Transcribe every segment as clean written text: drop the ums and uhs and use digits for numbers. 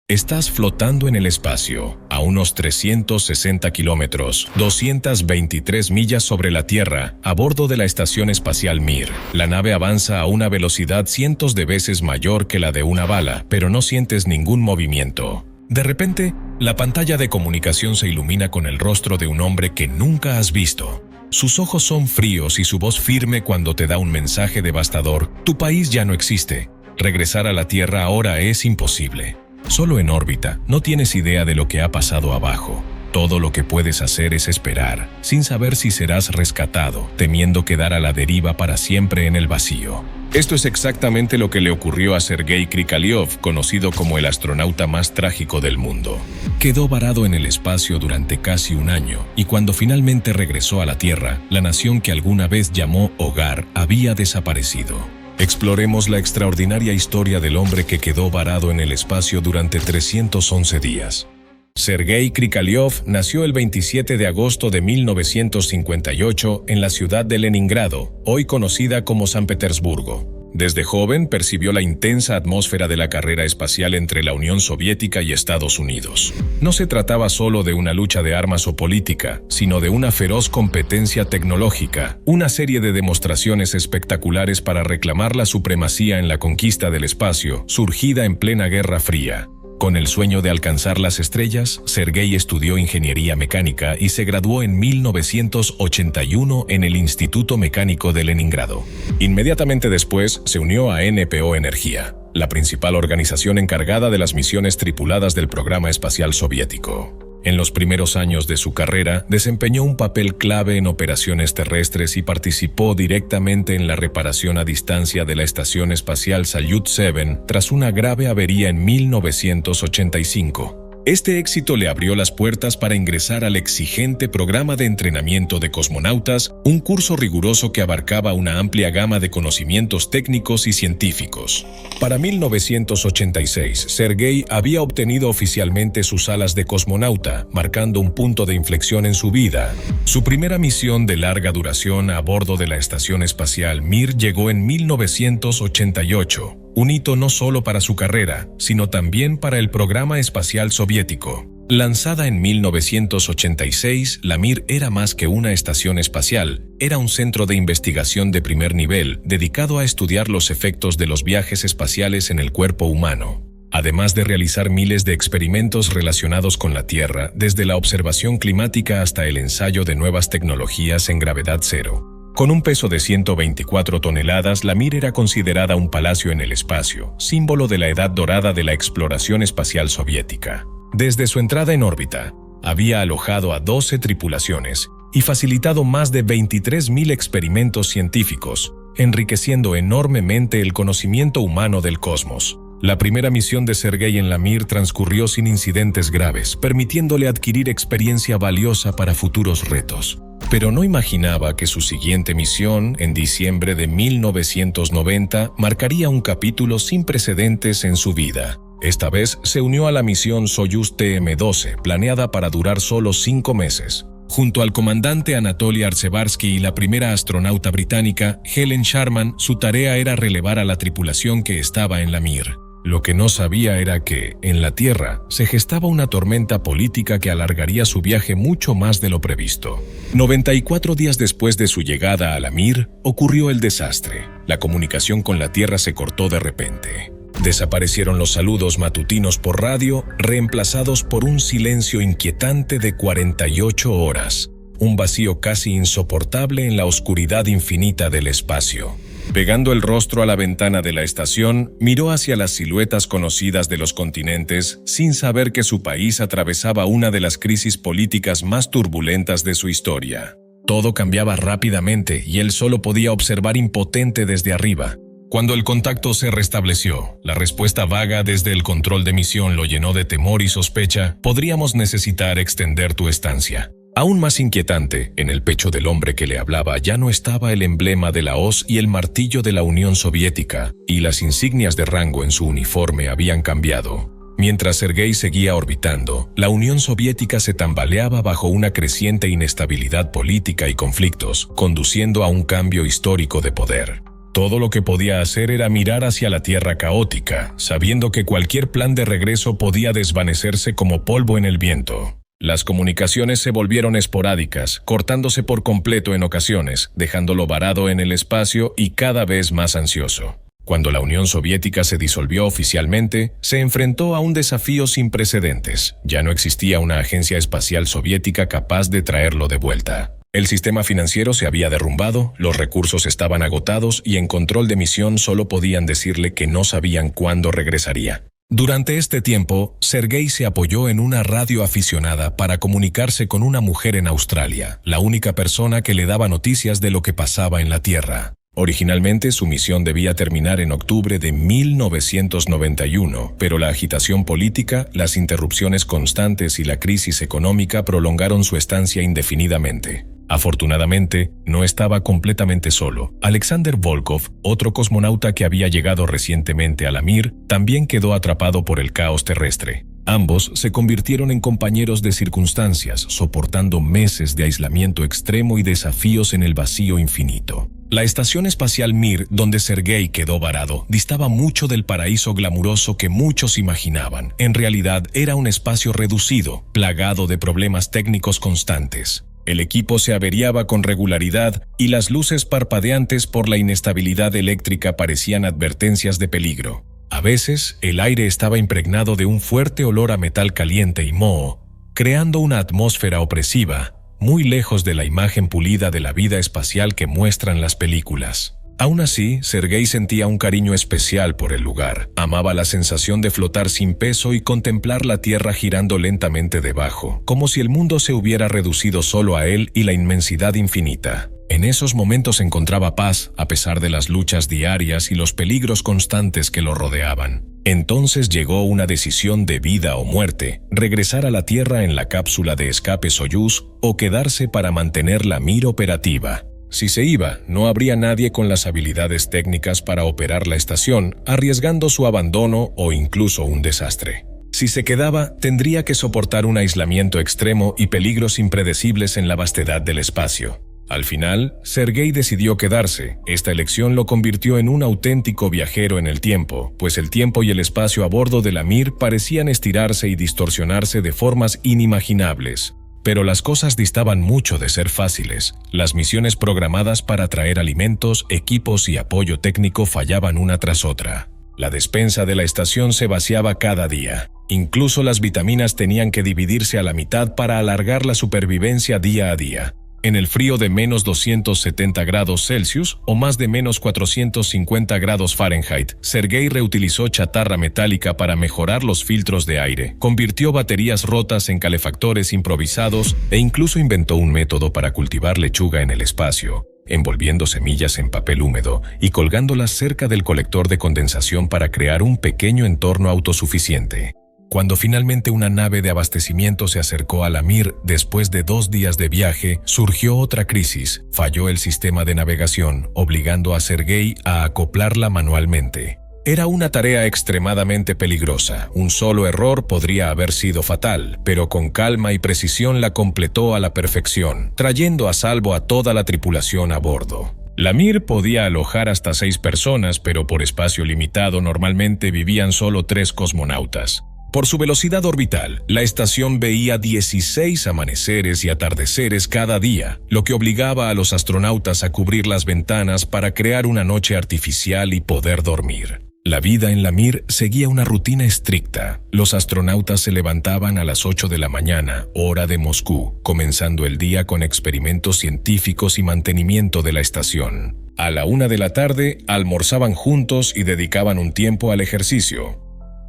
Estás flotando en el espacio, a unos 360 kilómetros, 223 millas sobre la Tierra, a bordo de la Estación Espacial Mir. La nave avanza a una velocidad cientos de veces mayor que la de una bala, pero no sientes ningún movimiento. De repente, la pantalla de comunicación se ilumina con el rostro de un hombre que nunca has visto. Sus ojos son fríos y su voz firme cuando te da un mensaje devastador. Tu país ya no existe. Regresar a la Tierra ahora es imposible. Solo en órbita, no tienes idea de lo que ha pasado abajo. Todo lo que puedes hacer es esperar, sin saber si serás rescatado, temiendo quedar a la deriva para siempre en el vacío. Esto es exactamente lo que le ocurrió a Sergei Krikalev, conocido como el astronauta más trágico del mundo. Quedó varado en el espacio durante casi un año, y cuando finalmente regresó a la Tierra, la nación que alguna vez llamó hogar había desaparecido. Exploremos la extraordinaria historia del hombre que quedó varado en el espacio durante 311 días. Sergei Krikalev nació el 27 de agosto de 1958 en la ciudad de Leningrado, hoy conocida como San Petersburgo. Desde joven percibió la intensa atmósfera de la carrera espacial entre la Unión Soviética y Estados Unidos. No se trataba solo de una lucha de armas o política, sino de una feroz competencia tecnológica, una serie de demostraciones espectaculares para reclamar la supremacía en la conquista del espacio, surgida en plena Guerra Fría. Con el sueño de alcanzar las estrellas, Sergei estudió ingeniería mecánica y se graduó en 1981 en el Instituto Mecánico de Leningrado. Inmediatamente después, se unió a NPO Energía, la principal organización encargada de las misiones tripuladas del programa espacial soviético. En los primeros años de su carrera, desempeñó un papel clave en operaciones terrestres y participó directamente en la reparación a distancia de la Estación Espacial Salyut 7 tras una grave avería en 1985. Este éxito le abrió las puertas para ingresar al exigente programa de entrenamiento de cosmonautas, un curso riguroso que abarcaba una amplia gama de conocimientos técnicos y científicos. Para 1986, Sergei había obtenido oficialmente sus alas de cosmonauta, marcando un punto de inflexión en su vida. Su primera misión de larga duración a bordo de la Estación Espacial Mir llegó en 1988. Un hito no solo para su carrera, sino también para el programa espacial soviético. Lanzada en 1986, la Mir era más que una estación espacial, era un centro de investigación de primer nivel dedicado a estudiar los efectos de los viajes espaciales en el cuerpo humano. Además de realizar miles de experimentos relacionados con la Tierra, desde la observación climática hasta el ensayo de nuevas tecnologías en gravedad cero. Con un peso de 124 toneladas, la Mir era considerada un palacio en el espacio, símbolo de la edad dorada de la exploración espacial soviética. Desde su entrada en órbita, había alojado a 12 tripulaciones y facilitado más de 23.000 experimentos científicos, enriqueciendo enormemente el conocimiento humano del cosmos. La primera misión de Sergei en la Mir transcurrió sin incidentes graves, permitiéndole adquirir experiencia valiosa para futuros retos. Pero no imaginaba que su siguiente misión, en diciembre de 1990, marcaría un capítulo sin precedentes en su vida. Esta vez se unió a la misión Soyuz TM-12, planeada para durar solo 5 meses. Junto al comandante Anatoly Artsevarsky y la primera astronauta británica, Helen Sharman, su tarea era relevar a la tripulación que estaba en la Mir. Lo que no sabía era que, en la Tierra, se gestaba una tormenta política que alargaría su viaje mucho más de lo previsto. 94 días después de su llegada a la Mir, ocurrió el desastre. La comunicación con la Tierra se cortó de repente. Desaparecieron los saludos matutinos por radio, reemplazados por un silencio inquietante de 48 horas. Un vacío casi insoportable en la oscuridad infinita del espacio. Pegando el rostro a la ventana de la estación, miró hacia las siluetas conocidas de los continentes, sin saber que su país atravesaba una de las crisis políticas más turbulentas de su historia. Todo cambiaba rápidamente y él solo podía observar impotente desde arriba. Cuando el contacto se restableció, la respuesta vaga desde el control de misión lo llenó de temor y sospecha. Podríamos necesitar extender tu estancia. Aún más inquietante, en el pecho del hombre que le hablaba ya no estaba el emblema de la hoz y el martillo de la Unión Soviética, y las insignias de rango en su uniforme habían cambiado. Mientras Sergei seguía orbitando, la Unión Soviética se tambaleaba bajo una creciente inestabilidad política y conflictos, conduciendo a un cambio histórico de poder. Todo lo que podía hacer era mirar hacia la tierra caótica, sabiendo que cualquier plan de regreso podía desvanecerse como polvo en el viento. Las comunicaciones se volvieron esporádicas, cortándose por completo en ocasiones, dejándolo varado en el espacio y cada vez más ansioso. Cuando la Unión Soviética se disolvió oficialmente, se enfrentó a un desafío sin precedentes. Ya no existía una agencia espacial soviética capaz de traerlo de vuelta. El sistema financiero se había derrumbado, los recursos estaban agotados y en control de misión solo podían decirle que no sabían cuándo regresaría. Durante este tiempo, Sergei se apoyó en una radio aficionada para comunicarse con una mujer en Australia, la única persona que le daba noticias de lo que pasaba en la Tierra. Originalmente su misión debía terminar en octubre de 1991, pero la agitación política, las interrupciones constantes y la crisis económica prolongaron su estancia indefinidamente. Afortunadamente, no estaba completamente solo. Alexander Volkov, otro cosmonauta que había llegado recientemente a la Mir, también quedó atrapado por el caos terrestre. Ambos se convirtieron en compañeros de circunstancias, soportando meses de aislamiento extremo y desafíos en el vacío infinito. La estación espacial Mir, donde Sergei quedó varado, distaba mucho del paraíso glamuroso que muchos imaginaban. En realidad, era un espacio reducido, plagado de problemas técnicos constantes. El equipo se averiaba con regularidad y las luces parpadeantes por la inestabilidad eléctrica parecían advertencias de peligro. A veces, el aire estaba impregnado de un fuerte olor a metal caliente y moho, creando una atmósfera opresiva, muy lejos de la imagen pulida de la vida espacial que muestran las películas. Aún así, Sergei sentía un cariño especial por el lugar. Amaba la sensación de flotar sin peso y contemplar la Tierra girando lentamente debajo, como si el mundo se hubiera reducido solo a él y la inmensidad infinita. En esos momentos encontraba paz, a pesar de las luchas diarias y los peligros constantes que lo rodeaban. Entonces llegó una decisión de vida o muerte: regresar a la Tierra en la cápsula de escape Soyuz o quedarse para mantener la Mir operativa. Si se iba, no habría nadie con las habilidades técnicas para operar la estación, arriesgando su abandono o incluso un desastre. Si se quedaba, tendría que soportar un aislamiento extremo y peligros impredecibles en la vastedad del espacio. Al final, Sergei decidió quedarse. Esta elección lo convirtió en un auténtico viajero en el tiempo, pues el tiempo y el espacio a bordo de la Mir parecían estirarse y distorsionarse de formas inimaginables. Pero las cosas distaban mucho de ser fáciles. Las misiones programadas para traer alimentos, equipos y apoyo técnico fallaban una tras otra. La despensa de la estación se vaciaba cada día. Incluso las vitaminas tenían que dividirse a la mitad para alargar la supervivencia día a día. En el frío de menos 270 grados Celsius o más de menos 450 grados Fahrenheit, Sergei reutilizó chatarra metálica para mejorar los filtros de aire, convirtió baterías rotas en calefactores improvisados e incluso inventó un método para cultivar lechuga en el espacio, envolviendo semillas en papel húmedo y colgándolas cerca del colector de condensación para crear un pequeño entorno autosuficiente. Cuando finalmente una nave de abastecimiento se acercó a la Mir después de 2 días de viaje, surgió otra crisis. Falló el sistema de navegación, obligando a Sergei a acoplarla manualmente. Era una tarea extremadamente peligrosa. Un solo error podría haber sido fatal, pero con calma y precisión la completó a la perfección, trayendo a salvo a toda la tripulación a bordo. La Mir podía alojar hasta 6 personas, pero por espacio limitado normalmente vivían solo 3 cosmonautas. Por su velocidad orbital, la estación veía 16 amaneceres y atardeceres cada día, lo que obligaba a los astronautas a cubrir las ventanas para crear una noche artificial y poder dormir. La vida en la Mir seguía una rutina estricta. Los astronautas se levantaban a las 8 de la mañana, hora de Moscú, comenzando el día con experimentos científicos y mantenimiento de la estación. A la 1 de la tarde, almorzaban juntos y dedicaban un tiempo al ejercicio.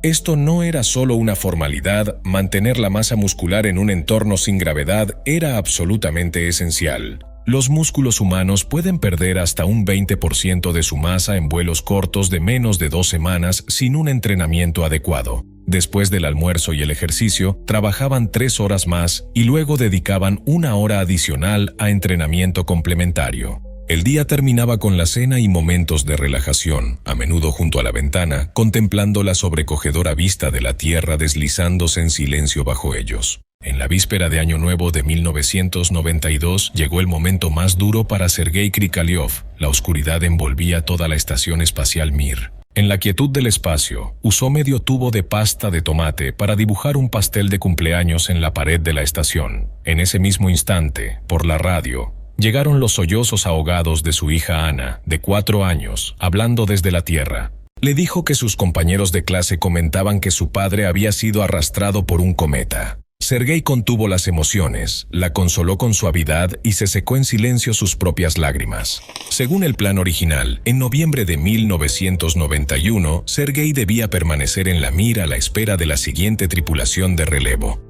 Esto no era solo una formalidad, mantener la masa muscular en un entorno sin gravedad era absolutamente esencial. Los músculos humanos pueden perder hasta un 20% de su masa en vuelos cortos de menos de 2 semanas sin un entrenamiento adecuado. Después del almuerzo y el ejercicio, trabajaban 3 horas más y luego dedicaban 1 hora adicional a entrenamiento complementario. El día terminaba con la cena y momentos de relajación, a menudo junto a la ventana, contemplando la sobrecogedora vista de la Tierra deslizándose en silencio bajo ellos. En la víspera de Año Nuevo de 1992 llegó el momento más duro para Sergei Krikalev. La oscuridad envolvía toda la estación espacial Mir. En la quietud del espacio, usó medio tubo de pasta de tomate para dibujar un pastel de cumpleaños en la pared de la estación. En ese mismo instante, por la radio, llegaron los sollozos ahogados de su hija Ana, de 4 años, hablando desde la Tierra. Le dijo que sus compañeros de clase comentaban que su padre había sido arrastrado por un cometa. Sergei contuvo las emociones, la consoló con suavidad y se secó en silencio sus propias lágrimas. Según el plan original, en noviembre de 1991, Sergei debía permanecer en la Mir a la espera de la siguiente tripulación de relevo.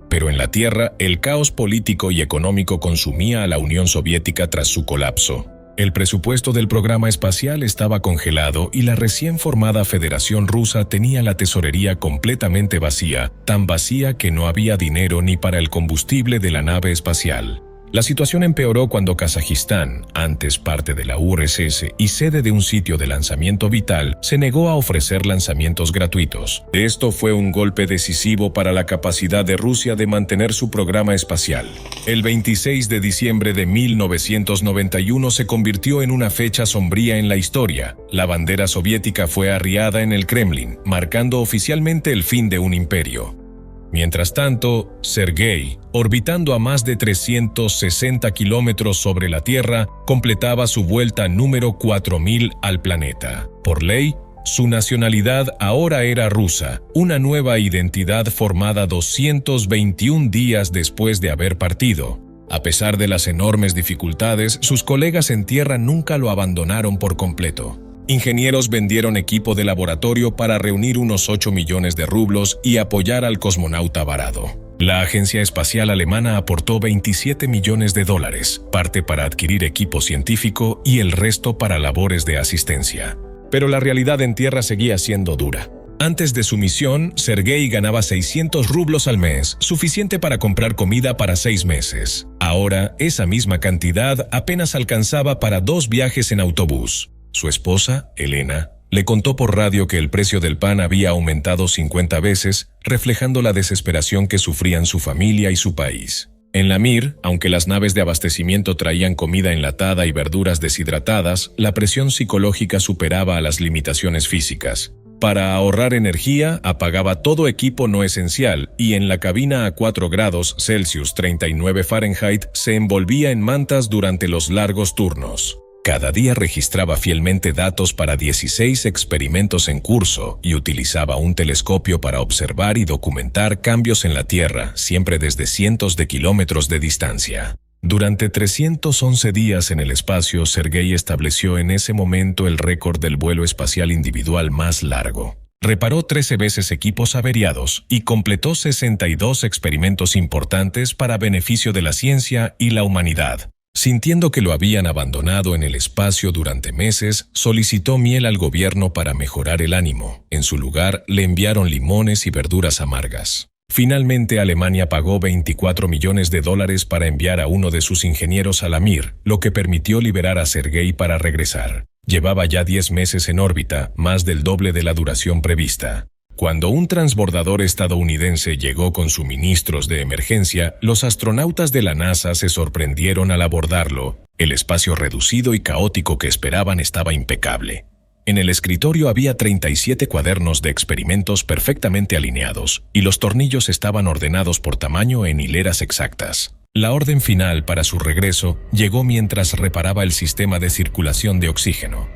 Pero en la Tierra, el caos político y económico consumía a la Unión Soviética tras su colapso. El presupuesto del programa espacial estaba congelado y la recién formada Federación Rusa tenía la tesorería completamente vacía, tan vacía que no había dinero ni para el combustible de la nave espacial. La situación empeoró cuando Kazajistán, antes parte de la URSS y sede de un sitio de lanzamiento vital, se negó a ofrecer lanzamientos gratuitos. Esto fue un golpe decisivo para la capacidad de Rusia de mantener su programa espacial. El 26 de diciembre de 1991 se convirtió en una fecha sombría en la historia. La bandera soviética fue arriada en el Kremlin, marcando oficialmente el fin de un imperio. Mientras tanto, Sergei, orbitando a más de 360 kilómetros sobre la Tierra, completaba su vuelta número 4000 al planeta. Por ley, su nacionalidad ahora era rusa, una nueva identidad formada 221 días después de haber partido. A pesar de las enormes dificultades, sus colegas en Tierra nunca lo abandonaron por completo. Ingenieros vendieron equipo de laboratorio para reunir unos 8 millones de rublos y apoyar al cosmonauta varado. La Agencia Espacial Alemana aportó 27 millones de dólares, parte para adquirir equipo científico y el resto para labores de asistencia. Pero la realidad en Tierra seguía siendo dura. Antes de su misión, Sergei ganaba 600 rublos al mes, suficiente para comprar comida para 6 meses. Ahora, esa misma cantidad apenas alcanzaba para 2 viajes en autobús. Su esposa, Elena, le contó por radio que el precio del pan había aumentado 50 veces, reflejando la desesperación que sufrían su familia y su país. En la Mir, aunque las naves de abastecimiento traían comida enlatada y verduras deshidratadas, la presión psicológica superaba a las limitaciones físicas. Para ahorrar energía, apagaba todo equipo no esencial y en la cabina a 4 grados Celsius 39 Fahrenheit se envolvía en mantas durante los largos turnos. Cada día registraba fielmente datos para 16 experimentos en curso y utilizaba un telescopio para observar y documentar cambios en la Tierra, siempre desde cientos de kilómetros de distancia. Durante 311 días en el espacio, Sergei estableció en ese momento el récord del vuelo espacial individual más largo. Reparó 13 veces equipos averiados y completó 62 experimentos importantes para beneficio de la ciencia y la humanidad. Sintiendo que lo habían abandonado en el espacio durante meses, solicitó miel al gobierno para mejorar el ánimo. En su lugar, le enviaron limones y verduras amargas. Finalmente, Alemania pagó 24 millones de dólares para enviar a uno de sus ingenieros a la Mir, lo que permitió liberar a Sergei para regresar. Llevaba ya 10 meses en órbita, más del doble de la duración prevista. Cuando un transbordador estadounidense llegó con suministros de emergencia, los astronautas de la NASA se sorprendieron al abordarlo. El espacio reducido y caótico que esperaban estaba impecable. En el escritorio había 37 cuadernos de experimentos perfectamente alineados, y los tornillos estaban ordenados por tamaño en hileras exactas. La orden final para su regreso llegó mientras reparaba el sistema de circulación de oxígeno.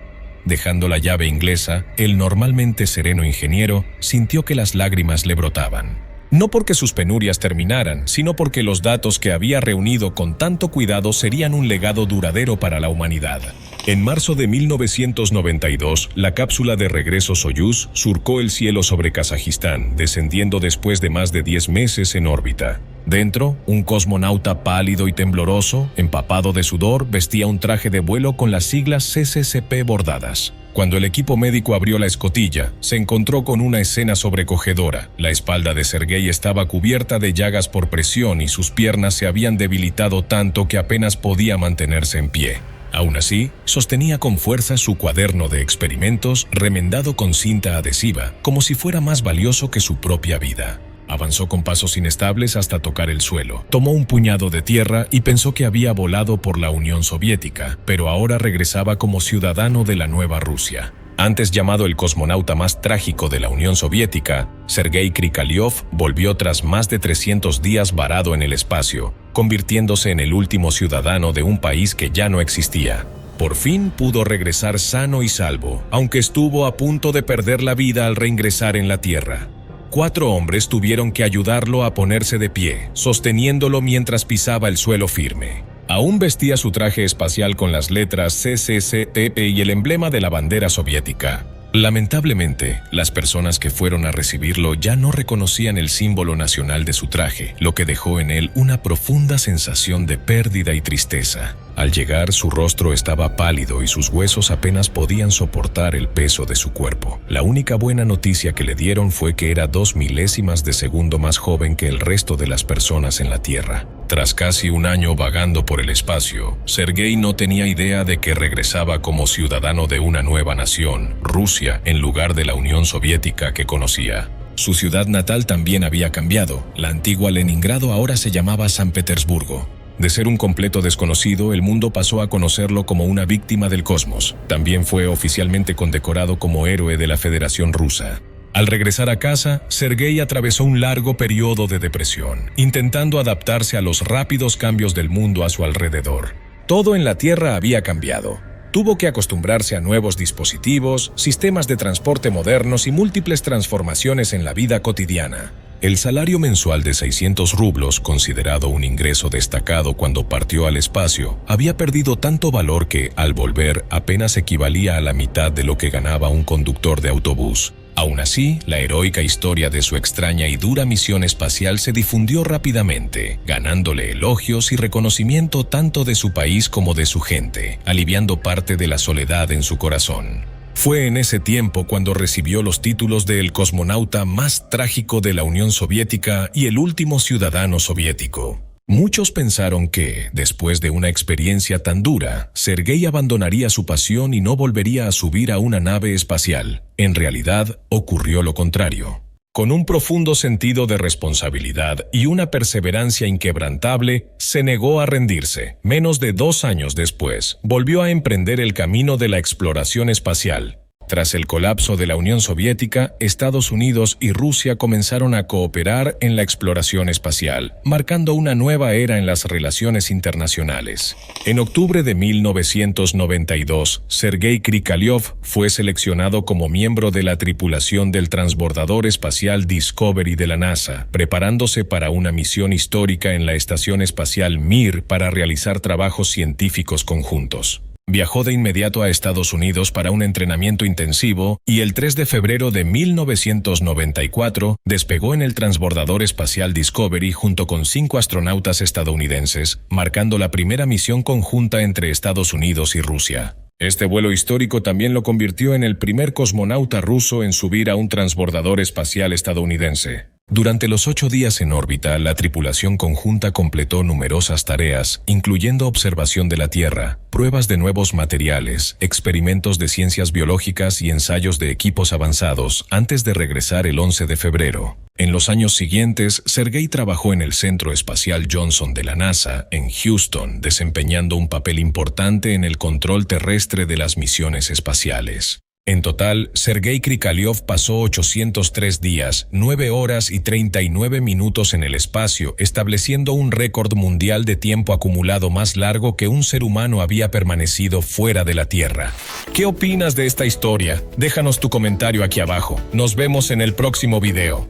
Dejando la llave inglesa, el normalmente sereno ingeniero sintió que las lágrimas le brotaban. No porque sus penurias terminaran, sino porque los datos que había reunido con tanto cuidado serían un legado duradero para la humanidad. En marzo de 1992, la cápsula de regreso Soyuz surcó el cielo sobre Kazajistán, descendiendo después de más de 10 meses en órbita. Dentro, un cosmonauta pálido y tembloroso, empapado de sudor, vestía un traje de vuelo con las siglas CCCP bordadas. Cuando el equipo médico abrió la escotilla, se encontró con una escena sobrecogedora. La espalda de Sergei estaba cubierta de llagas por presión y sus piernas se habían debilitado tanto que apenas podía mantenerse en pie. Aún así, sostenía con fuerza su cuaderno de experimentos remendado con cinta adhesiva, como si fuera más valioso que su propia vida. Avanzó con pasos inestables hasta tocar el suelo. Tomó un puñado de tierra y pensó que había volado por la Unión Soviética, pero ahora regresaba como ciudadano de la nueva Rusia. Antes llamado el cosmonauta más trágico de la Unión Soviética, Sergei Krikalev volvió tras más de 300 días varado en el espacio, convirtiéndose en el último ciudadano de un país que ya no existía. Por fin pudo regresar sano y salvo, aunque estuvo a punto de perder la vida al reingresar en la Tierra. 4 hombres tuvieron que ayudarlo a ponerse de pie, sosteniéndolo mientras pisaba el suelo firme. Aún vestía su traje espacial con las letras CCCTP y el emblema de la bandera soviética. Lamentablemente, las personas que fueron a recibirlo ya no reconocían el símbolo nacional de su traje, lo que dejó en él una profunda sensación de pérdida y tristeza. Al llegar, su rostro estaba pálido y sus huesos apenas podían soportar el peso de su cuerpo. La única buena noticia que le dieron fue que era 2 milésimas de segundo más joven que el resto de las personas en la Tierra. Tras casi un año vagando por el espacio, Sergei no tenía idea de que regresaba como ciudadano de una nueva nación, Rusia, en lugar de la Unión Soviética que conocía. Su ciudad natal también había cambiado. La antigua Leningrado ahora se llamaba San Petersburgo. De ser un completo desconocido, el mundo pasó a conocerlo como una víctima del cosmos. También fue oficialmente condecorado como héroe de la Federación Rusa. Al regresar a casa, Sergei atravesó un largo periodo de depresión, intentando adaptarse a los rápidos cambios del mundo a su alrededor. Todo en la Tierra había cambiado. Tuvo que acostumbrarse a nuevos dispositivos, sistemas de transporte modernos y múltiples transformaciones en la vida cotidiana. El salario mensual de 600 rublos, considerado un ingreso destacado cuando partió al espacio, había perdido tanto valor que, al volver, apenas equivalía a la mitad de lo que ganaba un conductor de autobús. Aún así, la heroica historia de su extraña y dura misión espacial se difundió rápidamente, ganándole elogios y reconocimiento tanto de su país como de su gente, aliviando parte de la soledad en su corazón. Fue en ese tiempo cuando recibió los títulos de el cosmonauta más trágico de la Unión Soviética y el último ciudadano soviético. Muchos pensaron que, después de una experiencia tan dura, Sergei abandonaría su pasión y no volvería a subir a una nave espacial. En realidad, ocurrió lo contrario. Con un profundo sentido de responsabilidad y una perseverancia inquebrantable, se negó a rendirse. Menos de 2 años después, volvió a emprender el camino de la exploración espacial. Tras el colapso de la Unión Soviética, Estados Unidos y Rusia comenzaron a cooperar en la exploración espacial, marcando una nueva era en las relaciones internacionales. En octubre de 1992, Sergei Krikalev fue seleccionado como miembro de la tripulación del transbordador espacial Discovery de la NASA, preparándose para una misión histórica en la Estación Espacial Mir para realizar trabajos científicos conjuntos. Viajó de inmediato a Estados Unidos para un entrenamiento intensivo y el 3 de febrero de 1994 despegó en el transbordador espacial Discovery junto con 5 astronautas estadounidenses, marcando la primera misión conjunta entre Estados Unidos y Rusia. Este vuelo histórico también lo convirtió en el primer cosmonauta ruso en subir a un transbordador espacial estadounidense. Durante los 8 días en órbita, la tripulación conjunta completó numerosas tareas, incluyendo observación de la Tierra, pruebas de nuevos materiales, experimentos de ciencias biológicas y ensayos de equipos avanzados, antes de regresar el 11 de febrero. En los años siguientes, Sergei trabajó en el Centro Espacial Johnson de la NASA, en Houston, desempeñando un papel importante en el control terrestre de las misiones espaciales. En total, Sergei Krikalev pasó 803 días, 9 horas y 39 minutos en el espacio, estableciendo un récord mundial de tiempo acumulado más largo que un ser humano había permanecido fuera de la Tierra. ¿Qué opinas de esta historia? Déjanos tu comentario aquí abajo. Nos vemos en el próximo video.